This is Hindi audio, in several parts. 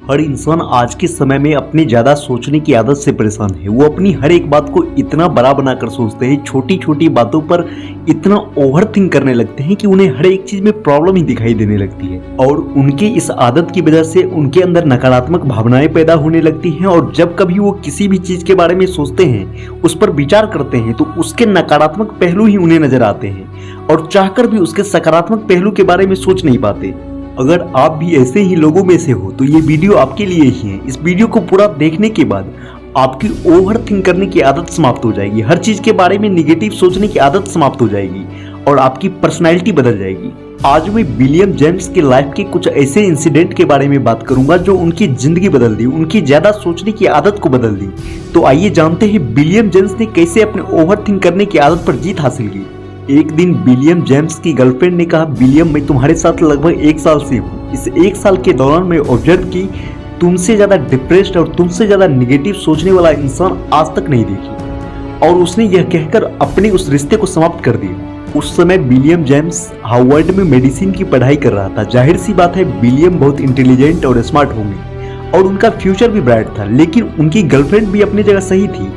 हर इंसान आज के समय में अपने ज्यादा सोचने की आदत से परेशान है। वो अपनी हर एक बात को इतना बड़ा बनाकर सोचते हैं, छोटी छोटी बातों पर इतना ओवर थिंक करने लगते हैं कि उन्हें हर एक चीज में प्रॉब्लम ही दिखाई देने लगती है। और उनके इस आदत की वजह से उनके अंदर नकारात्मक भावनाएं पैदा होने लगती हैं। और जब कभी वो किसी भी चीज के बारे में सोचते हैं, उस पर विचार करते हैं, तो उसके नकारात्मक पहलू ही उन्हें नजर आते हैं और चाहकर भी उसके सकारात्मक पहलू के बारे में सोच नहीं पाते। अगर आप भी ऐसे ही लोगों में से हो तो ये वीडियो आपके लिए ही है। इस वीडियो को पूरा देखने के बाद आपकी ओवर थिंक करने की आदत समाप्त हो जाएगी, हर चीज के बारे में निगेटिव सोचने की आदत समाप्त हो जाएगी और आपकी पर्सनैलिटी बदल जाएगी। आज मैं विलियम जेम्स के लाइफ के कुछ ऐसे इंसिडेंट के बारे में बात करूंगा जो उनकी जिंदगी बदल दी, उनकी ज्यादा सोचने की आदत को बदल दी। तो आइए जानते हैं विलियम जेम्स ने कैसे अपने ओवर थिंक करने की आदत पर जीत हासिल की। एक दिन विलियम जेम्स की गर्लफ्रेंड ने कहा, विलियम मैं तुम्हारे साथ लगभग 1 साल से हूँ। इस 1 साल के दौरान मैं ऑब्जर्व की तुमसे ज्यादा डिप्रेस्ड और तुमसे ज्यादा निगेटिव सोचने वाला इंसान आज तक नहीं देखी। और उसने यह कहकर अपने उस रिश्ते को समाप्त कर दिया। उस समय विलियम जेम्स हार्वर्ड में मेडिसिन की पढ़ाई कर रहा था। जाहिर सी बात है विलियम बहुत इंटेलिजेंट और स्मार्ट होंगे और उनका फ्यूचर भी ब्राइट था, लेकिन उनकी गर्लफ्रेंड भी अपनी जगह सही थी।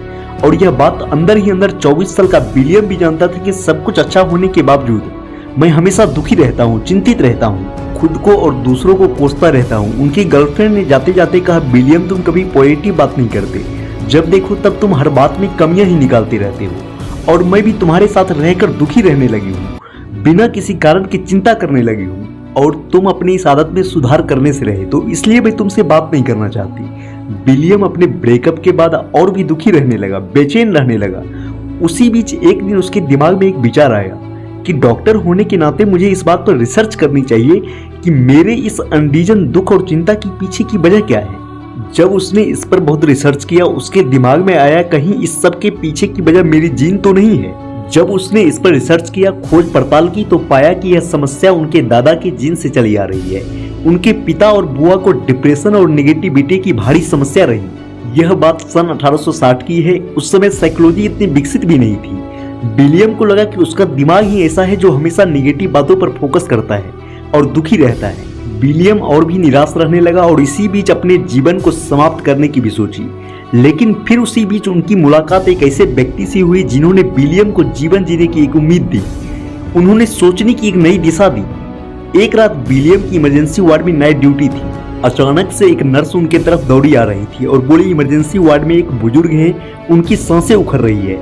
और यह बात अंदर ही अंदर 24 साल का विलियम भी जानता था कि सब कुछ अच्छा होने के बावजूद मैं हमेशा दुखी रहता हूँ, चिंतित रहता हूँ, खुद को और दूसरों को कोसता रहता हूँ। उनकी गर्लफ्रेंड ने जाते जाते कहा, विलियम तुम कभी पॉजिटिव बात नहीं करते, जब देखो तब तुम हर बात में कमियां ही निकालते रहते हो। और मैं भी तुम्हारे साथ रहकर दुखी रहने लगी हूँ, बिना किसी कारण की चिंता करने लगी हूँ और तुम अपनी इस आदत में सुधार करने से रहे, तो इसलिए मैं तुमसे बात नहीं करना चाहती। विलियम अपने ब्रेकअप के बाद और भी दुखी रहने लगा, बेचैन रहने लगा। उसी बीच एक दिन उसके दिमाग में एक विचार आया कि डॉक्टर होने के नाते मुझे इस बात पर रिसर्च करनी चाहिए कि मेरे इस अनरीजन दुख और चिंता के पीछे की वजह क्या है। जब उसने इस पर बहुत रिसर्च किया, उसके दिमाग में आया कहीं इस सब के पीछे की वजह मेरी जीन तो नहीं है। जब उसने इस पर रिसर्च किया, खोज पड़ताल की, तो पाया कि यह समस्या उनके दादा के जीन से चली आ रही है। उनके पिता और बुआ को डिप्रेशन और नेगेटिविटी की भारी समस्या रही। यह बात सन 1860 की है। उस समय साइकोलॉजी इतनी विकसित भी नहीं थी। विलियम को लगा कि उसका दिमाग ही ऐसा है जो हमेशा नेगेटिव बातों पर फोकस करता है और दुखी रहता है। विलियम और भी निराश रहने लगा और इसी बीच अपने जीवन को समाप्त करने की भी सोची। लेकिन फिर उसी बीच उनकी मुलाकात एक ऐसे व्यक्ति से हुई जिन्होंने विलियम को जीवन जीने की एक उम्मीद दी। उन्होंने सोचने की एक नई दिशा दी। एक रात विलियम की इमरजेंसी वार्ड में नाइट ड्यूटी थी। अचानक से एक नर्स उनके तरफ दौड़ी आ रही थी और बोली, इमरजेंसी वार्ड में एक बुजुर्ग है, उनकी सांसें उखड़ रही है।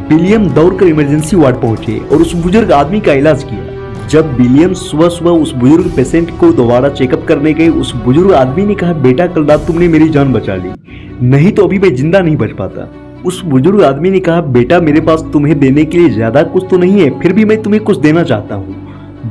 विलियम दौड़कर इमरजेंसी वार्ड पहुंचे और उस बुजुर्ग आदमी का इलाज किया। जब विलियम सुबह सुबह उस बुजुर्ग पेशेंट को दोबारा चेकअप करने गए, उस बुजुर्ग आदमी ने कहा, बेटा कल रात तुमने मेरी जान बचा ली, नहीं तो अभी मैं जिंदा नहीं बच पाता। उस बुजुर्ग आदमी ने कहा, बेटा मेरे पास तुम्हें देने के लिए ज्यादा कुछ तो नहीं है, फिर भी मैं तुम्हें कुछ देना चाहता हूँ।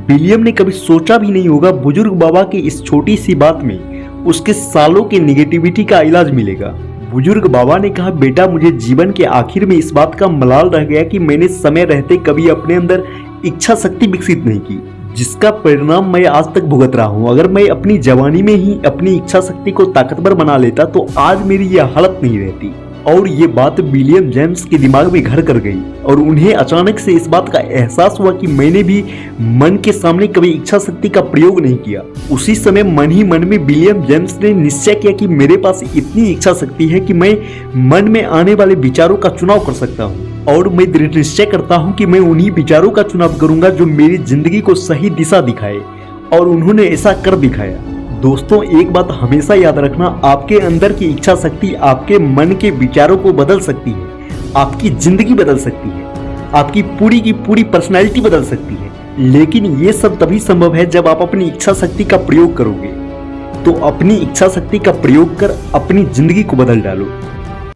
विलियम ने कभी सोचा भी नहीं होगा बुजुर्ग बाबा की इस छोटी सी बात में उसके सालों के निगेटिविटी का इलाज मिलेगा। बुजुर्ग बाबा ने कहा, बेटा मुझे जीवन के आखिर में इस बात का मलाल रह गया कि मैंने समय रहते कभी अपने अंदर इच्छा शक्ति विकसित नहीं की, जिसका परिणाम मैं आज तक भुगत रहा हूँ। अगर मैं अपनी जवानी में ही अपनी इच्छा शक्ति को ताकतवर बना लेता तो आज मेरी यह हालत नहीं रहती। और ये बात विलियम जेम्स के दिमाग में घर कर गई और उन्हें अचानक से इस बात का एहसास हुआ कि मैंने भी मन के सामने कभी इच्छा शक्ति का प्रयोग नहीं किया। उसी समय मन ही मन में विलियम जेम्स ने निश्चय किया कि मेरे पास इतनी इच्छा शक्ति है कि मैं मन में आने वाले विचारों का चुनाव कर सकता हूँ और मैं दृढ़ निश्चय करता हूँ कि मैं उन्हीं विचारों का चुनाव करूंगा जो मेरी जिंदगी को सही दिशा दिखाए। और उन्होंने ऐसा कर दिखाया। दोस्तों एक बात हमेशा याद रखना, आपके अंदर की इच्छा शक्ति आपके मन के विचारों को बदल सकती है, आपकी जिंदगी बदल सकती है, आपकी पूरी की पूरी पर्सनैलिटी बदल सकती है। लेकिन ये सब तभी संभव है जब आप अपनी इच्छा शक्ति का प्रयोग करोगे। तो अपनी इच्छा शक्ति का प्रयोग कर अपनी जिंदगी को बदल डालो।